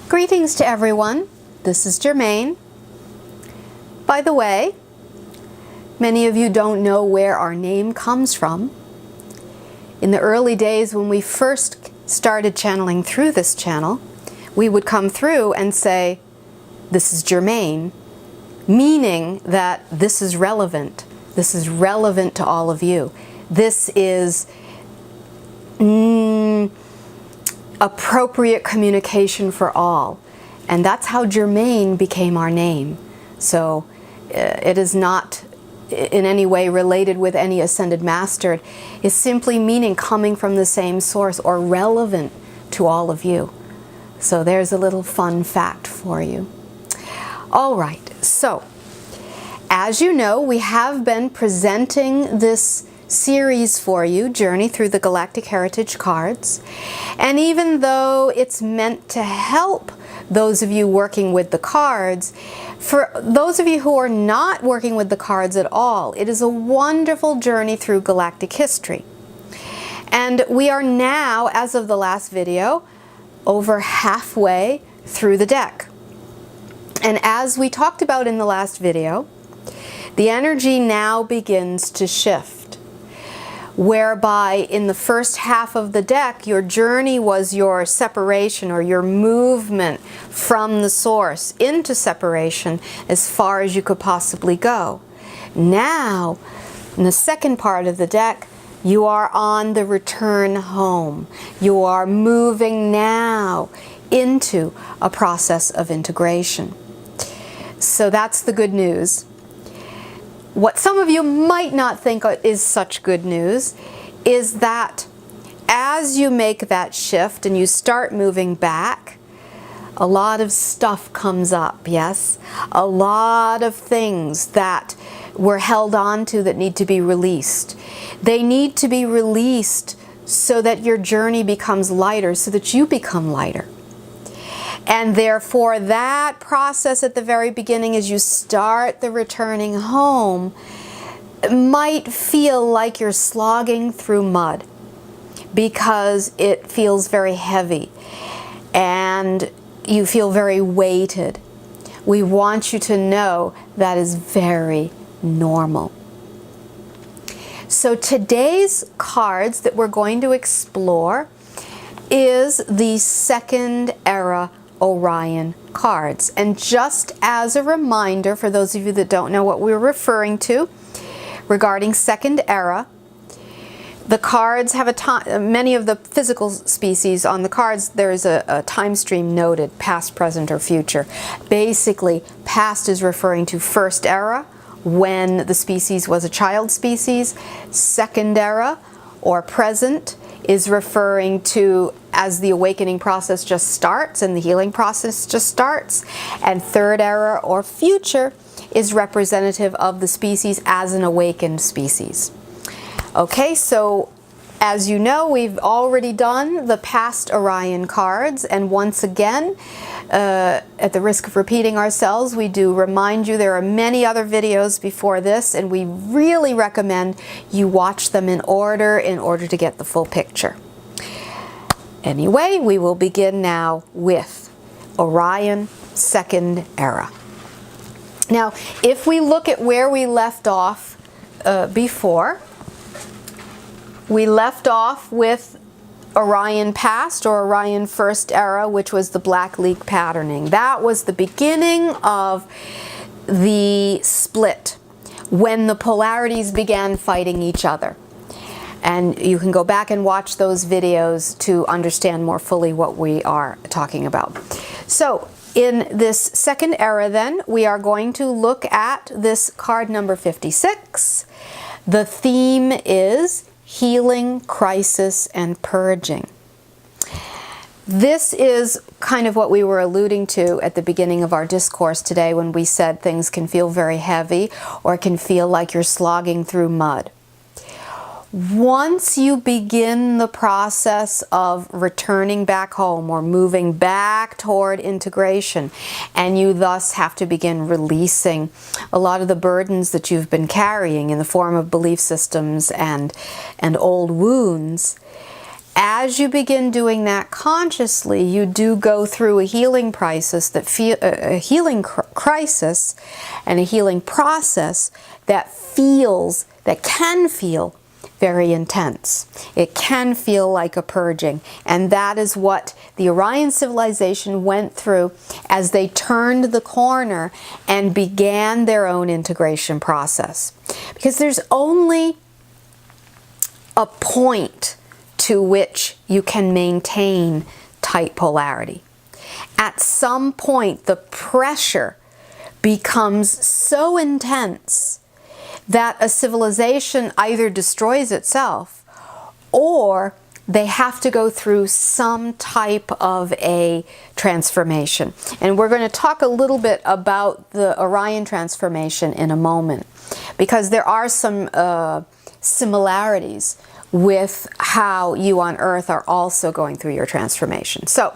Greetings to everyone. This is Germaine. By the way, many of you don't know where our name comes from. In the early days when we first started channeling through this channel, we would come through and say, "This is Germaine," meaning that this is relevant. This is relevant to all of you. This is appropriate communication for all. And that's how Germaine became our name. So it is not in any way related with any ascended master. It's simply meaning coming from the same source or relevant to all of you. So there's a little fun fact for you. All right, so as you know, we have been presenting this series for you, Journey Through the Galactic Heritage Cards. And even though it's meant to help those of you working with the cards, for those of you who are not working with the cards at all, it is a wonderful journey through galactic history. And we are now, as of the last video, over halfway through the deck. And as we talked about in the last video, the energy now begins to shift, whereby in the first half of the deck, your journey was your separation or your movement from the source into separation as far as you could possibly go. Now, in the second part of the deck, you are on the return home. You are moving now into a process of integration. So that's the good news. What some of you might not think is such good news is that as you make that shift and you start moving back, a lot of stuff comes up, yes? A lot of things that were held on to that need to be released. They need to be released so that your journey becomes lighter, so that you become lighter. And therefore, that process at the very beginning, as you start the returning home, might feel like you're slogging through mud because it feels very heavy and you feel very weighted. We want you to know that is very normal. So today's cards that we're going to explore is the second era Orion cards. And just as a reminder, for those of you that don't know what we're referring to regarding second era, the cards have a time. Many of the physical species on the cards, there's a time stream noted, past, present, or future. Basically, past is referring to first era, when the species was a child species. Second era, or present, is referring to as the awakening process just starts and the healing process just starts. And third era or future is representative of the species as an awakened species. Okay, so as you know, we've already done the past Orion cards, and once again, at the risk of repeating ourselves, we do remind you there are many other videos before this, and we really recommend you watch them in order to get the full picture. Anyway, we will begin now with Orion second era. Now, if we look at where we left off before, we left off with Orion past or Orion first era, which was the black leak patterning. That was the beginning of the split, when the polarities began fighting each other. And you can go back and watch those videos to understand more fully what we are talking about. So in this second era then, we are going to look at this card number 56. The theme is healing, crisis, and purging. This is kind of what we were alluding to at the beginning of our discourse today when we said things can feel very heavy or can feel like you're slogging through mud. Once you begin the process of returning back home or moving back toward integration, and you thus have to begin releasing a lot of the burdens that you've been carrying in the form of belief systems and old wounds, As you begin doing that consciously, you do go through a healing crisis a healing crisis and a healing process that can feel very intense. It can feel like a purging, and that is what the Orion civilization went through as they turned the corner and began their own integration process. Because there's only a point to which you can maintain tight polarity. At some point, the pressure becomes so intense that a civilization either destroys itself or they have to go through some type of a transformation. And we're going to talk a little bit about the Orion transformation in a moment, because there are some similarities with how you on Earth are also going through your transformation. So,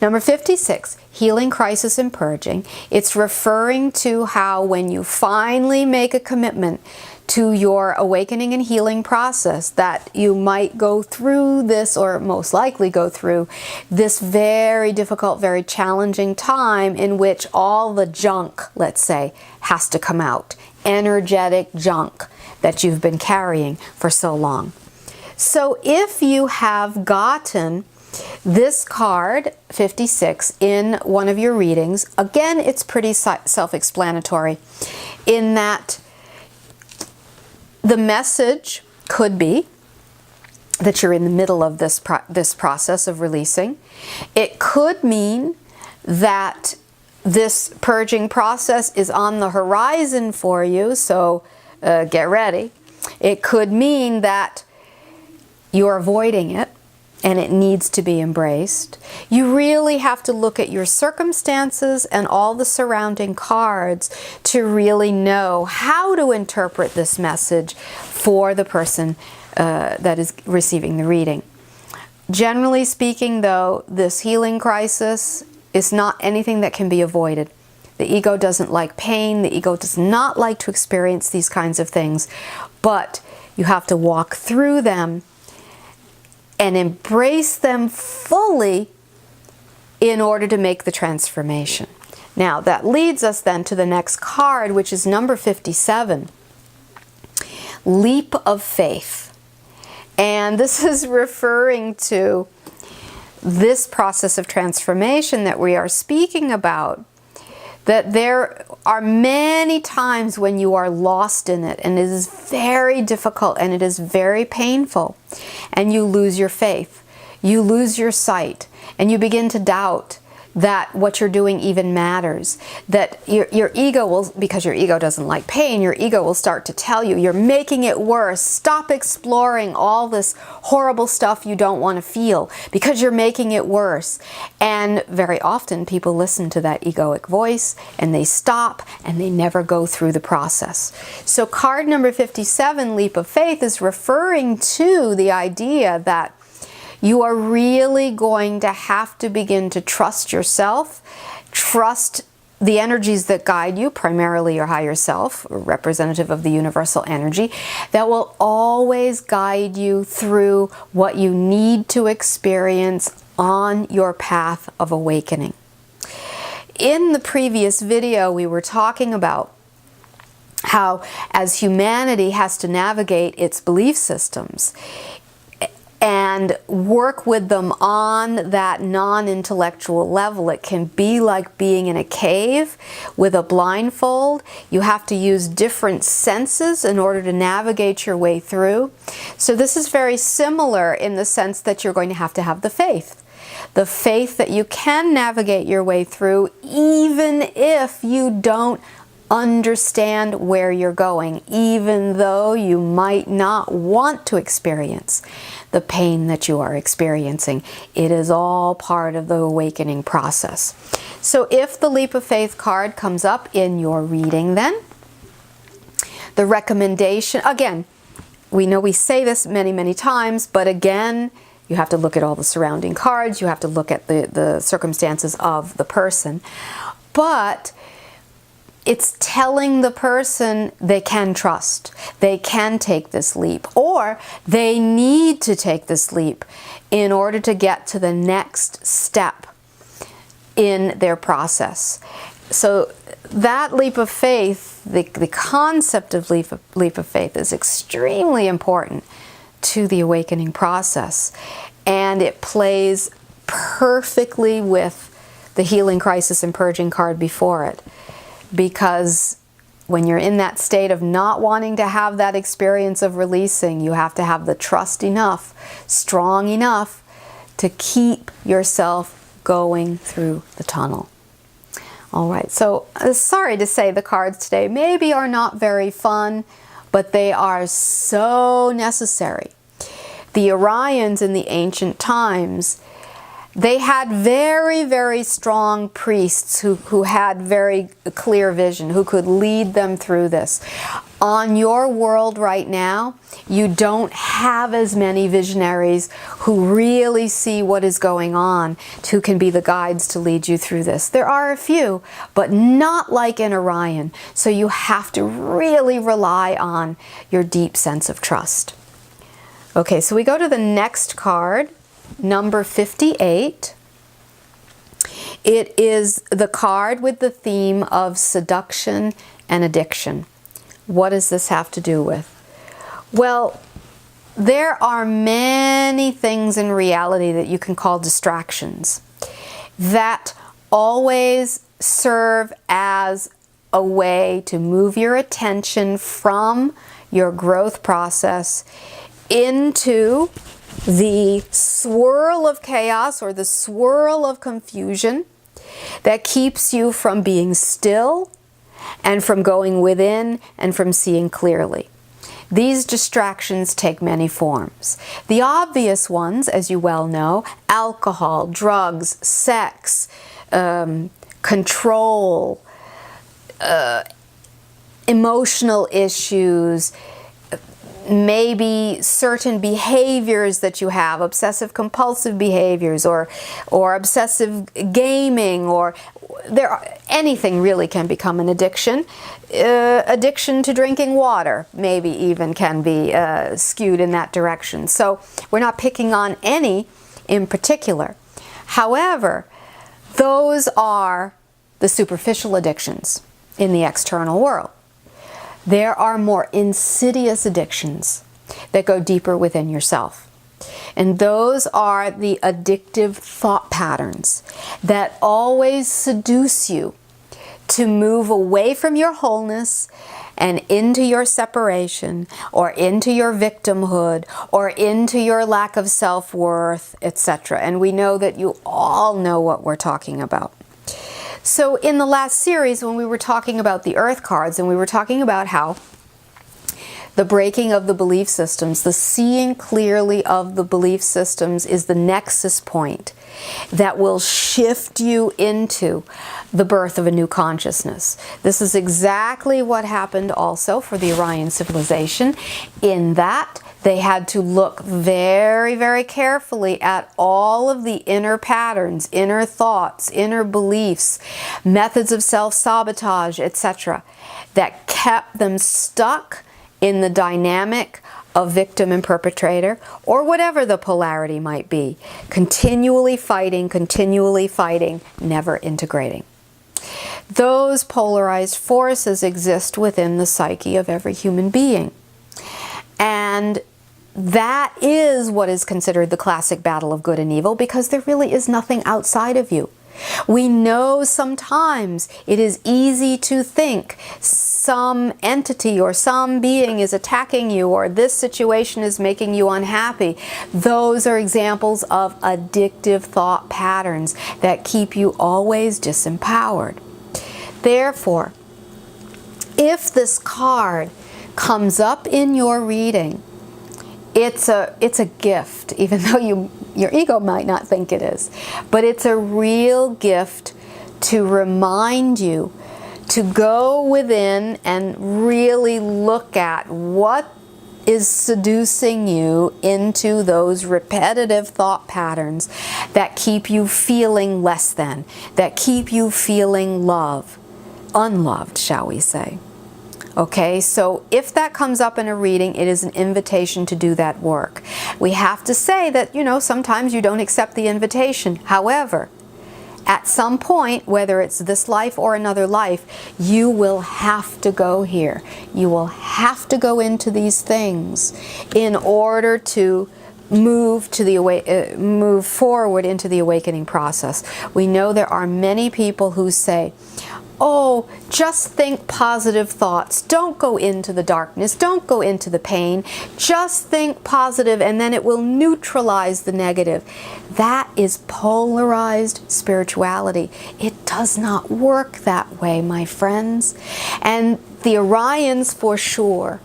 number 56, healing, crisis, and purging. It's referring to how when you finally make a commitment to your awakening and healing process, that you might go through this, or most likely go through this very difficult, very challenging time in which all the junk, let's say, has to come out. Energetic junk that you've been carrying for so long. So if you have gotten this card, 56, in one of your readings, again, it's pretty self-explanatory in that the message could be that you're in the middle of this process of releasing. It could mean that this purging process is on the horizon for you, so get ready. It could mean that you're avoiding it and it needs to be embraced. You really have to look at your circumstances and all the surrounding cards to really know how to interpret this message for the person that is receiving the reading. Generally speaking, though, this healing crisis is not anything that can be avoided. The ego doesn't like pain. The ego does not like to experience these kinds of things. But you have to walk through them and embrace them fully in order to make the transformation. Now, that leads us then to the next card, which is number 57, Leap of Faith. And this is referring to this process of transformation that we are speaking about, that there are many times when you are lost in it, and it is very difficult and it is very painful, and you lose your faith, you lose your sight, and you begin to doubt that what you're doing even matters, that your ego will, because your ego doesn't like pain, your ego will start to tell you, you're making it worse, stop exploring all this horrible stuff you don't want to feel, because you're making it worse. And very often people listen to that egoic voice and they stop and they never go through the process. So card number 57, Leap of Faith, is referring to the idea that you are really going to have to begin to trust yourself, trust the energies that guide you, primarily your higher self, representative of the universal energy, that will always guide you through what you need to experience on your path of awakening. In the previous video, we were talking about how, as humanity has to navigate its belief systems, and work with them on that non-intellectual level. It can be like being in a cave with a blindfold. You have to use different senses in order to navigate your way through. So this is very similar in the sense that you're going to have the faith. The faith that you can navigate your way through even if you don't understand where you're going, even though you might not want to experience the pain that you are experiencing. It is all part of the awakening process. So if the Leap of Faith card comes up in your reading, then the recommendation, again, we know we say this many, many times, but again, you have to look at all the surrounding cards, you have to look at the circumstances of the person. But it's telling the person they can trust, they can take this leap, or they need to take this leap in order to get to the next step in their process. So that leap of faith, the concept of leap of faith is extremely important to the awakening process. And it plays perfectly with the healing crisis and purging card before it. Because when you're in that state of not wanting to have that experience of releasing, you have to have the trust enough, strong enough to keep yourself going through the tunnel. All right, so sorry to say the cards today maybe are not very fun, but they are so necessary. The Orions in the ancient times, they had very, very strong priests who had very clear vision, who could lead them through this. On your world right now, you don't have as many visionaries who really see what is going on, who can be the guides to lead you through this. There are a few, but not like in Orion. So you have to really rely on your deep sense of trust. Okay, so we go to the next card. Number 58. It is the card with the theme of seduction and addiction. What does this have to do with? Well, there are many things in reality that you can call distractions that always serve as a way to move your attention from your growth process into the swirl of chaos or the swirl of confusion that keeps you from being still and from going within and from seeing clearly. These distractions take many forms. The obvious ones, as you well know, alcohol, drugs, sex, control, emotional issues, maybe certain behaviors that you have, obsessive compulsive behaviors, or obsessive gaming, or anything really can become an addiction. Addiction to drinking water maybe even can be skewed in that direction. So we're not picking on any in particular. However, those are the superficial addictions in the external world. There are more insidious addictions that go deeper within yourself. And those are the addictive thought patterns that always seduce you to move away from your wholeness and into your separation, or into your victimhood, or into your lack of self-worth, etc. And we know that you all know what we're talking about. So in the last series, when we were talking about the Earth cards, and we were talking about how the breaking of the belief systems, the seeing clearly of the belief systems is the nexus point that will shift you into the birth of a new consciousness. This is exactly what happened also for the Orion civilization, in that they had to look very, very carefully at all of the inner patterns, inner thoughts, inner beliefs, methods of self-sabotage, etc., that kept them stuck in the dynamic of victim and perpetrator, or whatever the polarity might be. Continually fighting, never integrating. Those polarized forces exist within the psyche of every human being. And that is what is considered the classic battle of good and evil, because there really is nothing outside of you. We know sometimes it is easy to think some entity or some being is attacking you, or this situation is making you unhappy. Those are examples of addictive thought patterns that keep you always disempowered. Therefore, if this card comes up in your reading, it's a gift, even though your ego might not think it is. But it's a real gift to remind you to go within and really look at what is seducing you into those repetitive thought patterns that keep you feeling less than, that keep you feeling love, unloved, shall we say. Okay, so if that comes up in a reading, it is an invitation to do that work. We have to say that, you know, sometimes you don't accept the invitation. However, at some point, whether it's this life or another life, you will have to go here. You will have to go into these things in order to move forward into the awakening process. We know there are many people who say, oh, just think positive thoughts. Don't go into the darkness. Don't go into the pain. Just think positive, and then it will neutralize the negative. That is polarized spirituality. It does not work that way, my friends. And the Orions, for sure,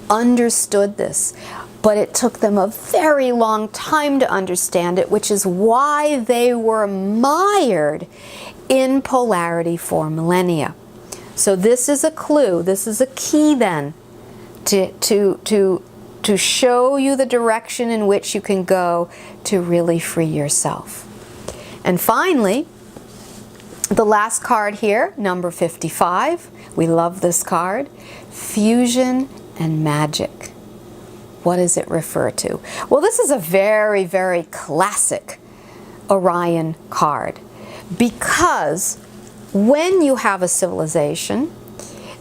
understood this. But it took them a very long time to understand it, which is why they were mired in polarity for millennia. So this is a clue, this is a key then to show you the direction in which you can go to really free yourself. And finally, the last card here, number 55. We love this card. Fusion and magic. What does it refer to? Well, this is a very, very classic Orion card. Because when you have a civilization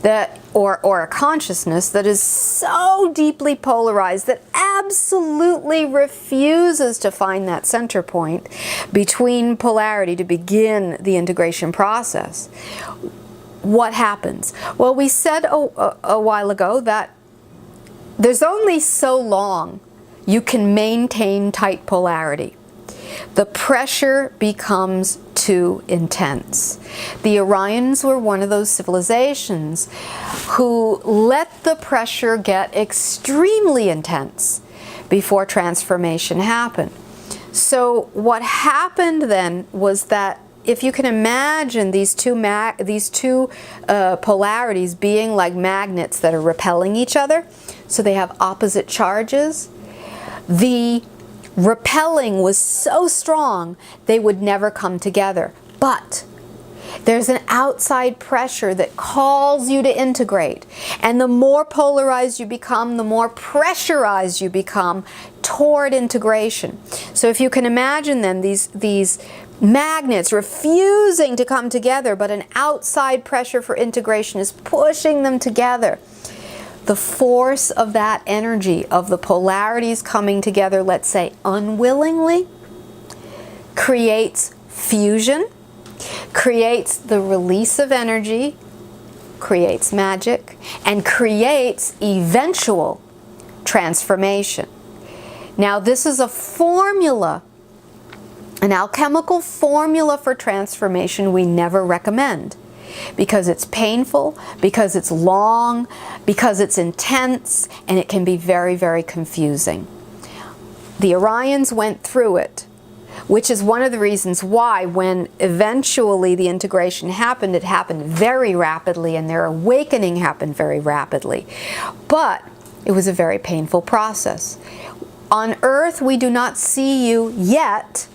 that, or a consciousness that is so deeply polarized that absolutely refuses to find that center point between polarity to begin the integration process, what happens? Well, we said a while ago that there's only so long you can maintain tight polarity. The pressure becomes too intense. The Orions were one of those civilizations who let the pressure get extremely intense before transformation happened. So what happened then was that, if you can imagine these two polarities being like magnets that are repelling each other, so they have opposite charges, the repelling was so strong they would never come together. But there's an outside pressure that calls you to integrate. And the more polarized you become, the more pressurized you become toward integration. So if you can imagine then these magnets refusing to come together, but an outside pressure for integration is pushing them together. The force of that energy, of the polarities coming together, let's say unwillingly, creates fusion, creates the release of energy, creates magic, and creates eventual transformation. Now, this is a formula, an alchemical formula for transformation we never recommend. Because it's painful, because it's long, because it's intense, and it can be very, very confusing. The Orions went through it, which is one of the reasons why when eventually the integration happened, it happened very rapidly, and their awakening happened very rapidly. But it was a very painful process. On Earth, we do not see you yet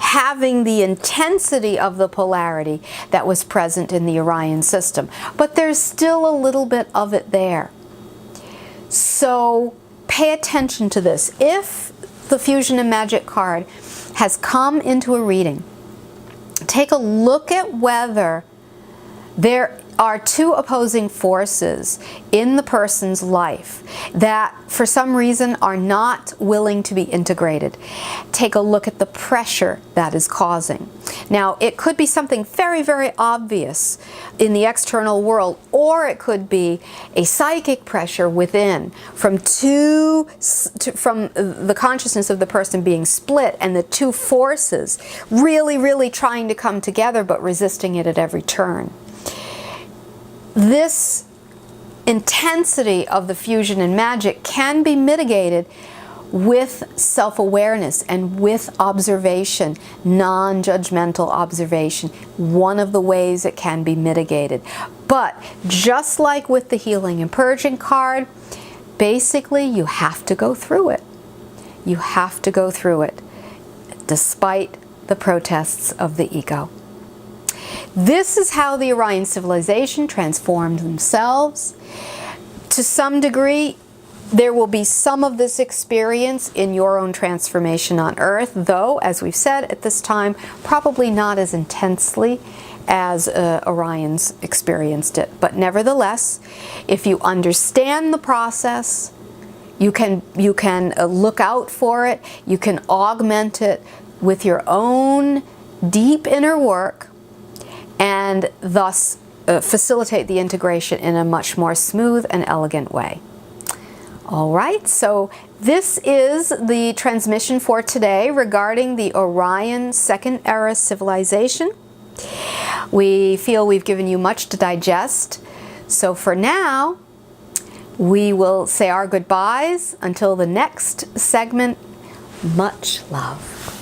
having the intensity of the polarity that was present in the Orion system. But there's still a little bit of it there. So pay attention to this. If the Fusion and Magic card has come into a reading, take a look at whether there are two opposing forces in the person's life that for some reason are not willing to be integrated. Take a look at the pressure that is causing. Now, it could be something very, very obvious in the external world, or it could be a psychic pressure within from the consciousness of the person being split, and the two forces really, really trying to come together but resisting it at every turn. This intensity of the fusion and magic can be mitigated with self-awareness and with observation, non-judgmental observation. One of the ways it can be mitigated. But just like with the healing and purging card, basically you have to go through it. You have to go through it, despite the protests of the ego. This is how the Orion civilization transformed themselves. To some degree, there will be some of this experience in your own transformation on Earth, though, as we've said at this time, probably not as intensely as Orion's experienced it. But nevertheless, if you understand the process, you can look out for it, you can augment it with your own deep inner work, and thus facilitate the integration in a much more smooth and elegant way. All right, so this is the transmission for today regarding the Orion Second Era civilization. We feel we've given you much to digest. So for now, we will say our goodbyes until the next segment. Much love.